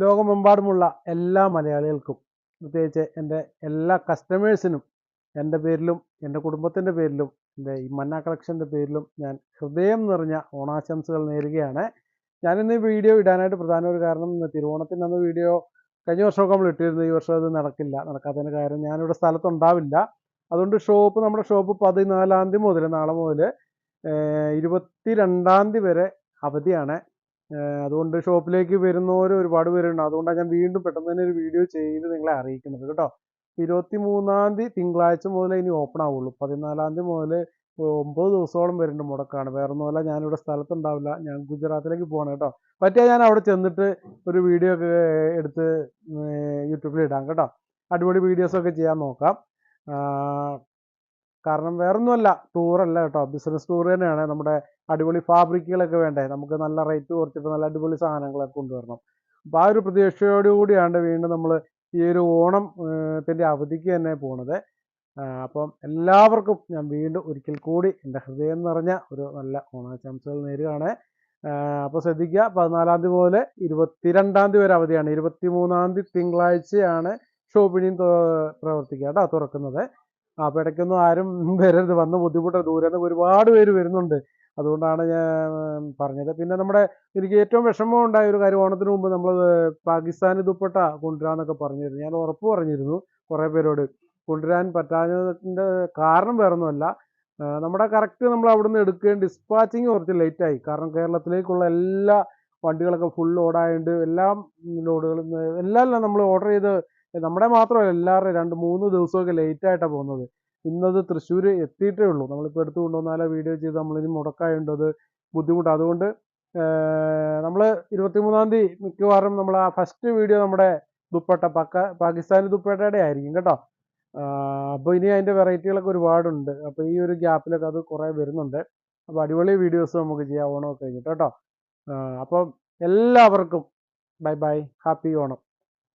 ലോകമെമ്പാടുമുള്ള എല്ലാ മലയാളികൾക്കും, പ്രത്യേകിച്ച് എൻ്റെ എല്ലാ കസ്റ്റമേഴ്സിനും എൻ്റെ പേരിലും എൻ്റെ കുടുംബത്തിൻ്റെ പേരിലും എൻ്റെ ഈ മന്ന കളക്ഷൻ്റെ പേരിലും ഞാൻ ഹൃദയം നിറഞ്ഞ ഓണാശംസകൾ നേരുകയാണ്. ഞാനിന്ന് ഈ വീഡിയോ ഇടാനായിട്ട് പ്രധാന ഒരു കാരണം, തിരുവോണത്തിൻ്റെ അന്ന് വീഡിയോ കഴിഞ്ഞ വർഷമൊക്കെ നമ്മൾ ഇട്ടിരുന്നു. ഈ വർഷം അത് നടക്കാത്തതിന് കാര്യം ഞാനിവിടെ സ്ഥലത്തുണ്ടാവില്ല. അതുകൊണ്ട് നമ്മുടെ ഷോപ്പ് 14-ാം തീയതി മുതൽ, നാളെ മുതൽ 22-ാം തീയതി വരെ അവധിയാണ്. അതുകൊണ്ട് ഷോപ്പിലേക്ക് വരുന്നവർ ഒരുപാട് പേരുണ്ട്. അതുകൊണ്ടാണ് ഞാൻ വീണ്ടും പെട്ടെന്ന് തന്നെ ഒരു വീഡിയോ ചെയ്ത് നിങ്ങളെ അറിയിക്കുന്നത് കേട്ടോ. 23-ാം തീയതി തിങ്കളാഴ്ച മുതൽ ഇനി ഓപ്പൺ ആവുള്ളൂ. 14-ാം തീയതി മുതൽ 9 ദിവസത്തോളം വരുന്നുണ്ട് മുടക്കാണ്. വേറെ ഒന്നുമല്ല, ഞാനിവിടെ സ്ഥലത്തുണ്ടാവില്ല. ഞാൻ ഗുജറാത്തിലേക്ക് പോവാണ് കേട്ടോ. പറ്റിയാൽ ഞാൻ അവിടെ ചെന്നിട്ട് ഒരു വീഡിയോ ഒക്കെ എടുത്ത് യൂട്യൂബിൽ ഇടാം കേട്ടോ. അടിപൊളി വീഡിയോസൊക്കെ ചെയ്യാൻ നോക്കാം. കാരണം വേറൊന്നുമല്ല, ടൂറല്ല കേട്ടോ, ബിസിനസ് ടൂർ തന്നെയാണ്. നമ്മുടെ അടിപൊളി ഫാബ്രിക്കുകളൊക്കെ വേണ്ടേ, നമുക്ക് നല്ല റേറ്റ് കുറച്ചിട്ട് നല്ല അടിപൊളി സാധനങ്ങളൊക്കെ കൊണ്ടുവരണം. അപ്പോൾ ആ ഒരു പ്രതീക്ഷയോടുകൂടിയാണ് വീണ്ടും നമ്മൾ ഈ ഒരു ഓണത്തിൻ്റെ അവധിക്ക് തന്നെ പോണത്. അപ്പം എല്ലാവർക്കും ഞാൻ വീണ്ടും ഒരിക്കൽ കൂടി എൻ്റെ ഹൃദയം നിറഞ്ഞ ഒരു നല്ല ഓണാശംസകൾ നേരുകയാണ്. അപ്പോൾ ശ്രദ്ധിക്കുക, 14-ാം തീയതി മുതൽ 22-ാം തീയതി വരെ അവധിയാണ്. 23-ാം തീയതി തിങ്കളാഴ്ചയാണ് ഷോപ്പിനിയും പ്രവർത്തിക്കുക കേട്ടോ, തുറക്കുന്നത്. അപ്പോൾ ഇടയ്ക്കൊന്നും ആരും വരരുത്, വന്ന് ബുദ്ധിമുട്ട്. ദൂരെ നിന്ന് ഒരുപാട് പേര് വരുന്നുണ്ട്, അതുകൊണ്ടാണ് ഞാൻ പറഞ്ഞത്. പിന്നെ എനിക്ക് ഏറ്റവും വിഷമം ഉണ്ടായ ഒരു കാര്യം, ഓണത്തിന് മുമ്പ് നമ്മൾ പാകിസ്ഥാനി ദുപ്പട്ട കൊണ്ടുവരാമെന്നൊക്കെ പറഞ്ഞിരുന്നു. ഞാൻ ഉറപ്പ് പറഞ്ഞിരുന്നു കുറേ പേരോട്. കൊണ്ടുവരാൻ പറ്റാത്തതിൻ്റെ കാരണം വേറൊന്നുമല്ല, നമ്മുടെ കറക്റ്റ് നമ്മൾ അവിടെ നിന്ന് എടുക്കുകയും ഡിസ്പാച്ചിങ് കുറച്ച് ലേറ്റായി. കാരണം കേരളത്തിലേക്കുള്ള എല്ലാ വണ്ടികളൊക്കെ ഫുൾ ലോഡായതുകൊണ്ട് എല്ലാം ലോഡുകളും എല്ലാം നമ്മൾ ഓർഡർ ചെയ്ത്, നമ്മുടെ മാത്രമല്ല എല്ലാവരുടെയും 2-3 ദിവസമൊക്കെ ലേറ്റായിട്ടാണ് പോകുന്നത്. ഇന്നത് തൃശ്ശൂർ എത്തിയിട്ടേ ഉള്ളൂ. നമ്മളിപ്പോൾ എടുത്തു കൊണ്ടുവന്നാലോ വീഡിയോ ചെയ്ത് നമ്മളിനി മുടക്കായുണ്ട്, അത് ബുദ്ധിമുട്ടാണ്. അതുകൊണ്ട് നമ്മൾ 23-ാം തീയതി മിക്കവാറും നമ്മൾ ആ ഫസ്റ്റ് വീഡിയോ നമ്മുടെ ദുപ്പട്ട പാകിസ്ഥാനി ദുപ്പട്ടയുടെ ആയിരിക്കും കേട്ടോ. അപ്പോൾ ഇനി അതിൻ്റെ വെറൈറ്റികളൊക്കെ ഒരുപാടുണ്ട്. അപ്പോൾ ഈ ഒരു ഗ്യാപ്പിലൊക്കെ അത് കുറേ വരുന്നുണ്ട്. അപ്പോൾ അടിപൊളി വീഡിയോസ് നമുക്ക് ചെയ്യാം ഓണമൊക്കെ കഴിഞ്ഞിട്ട് കേട്ടോ. അപ്പം എല്ലാവർക്കും ബൈ ബൈ, ഹാപ്പി ഓണം.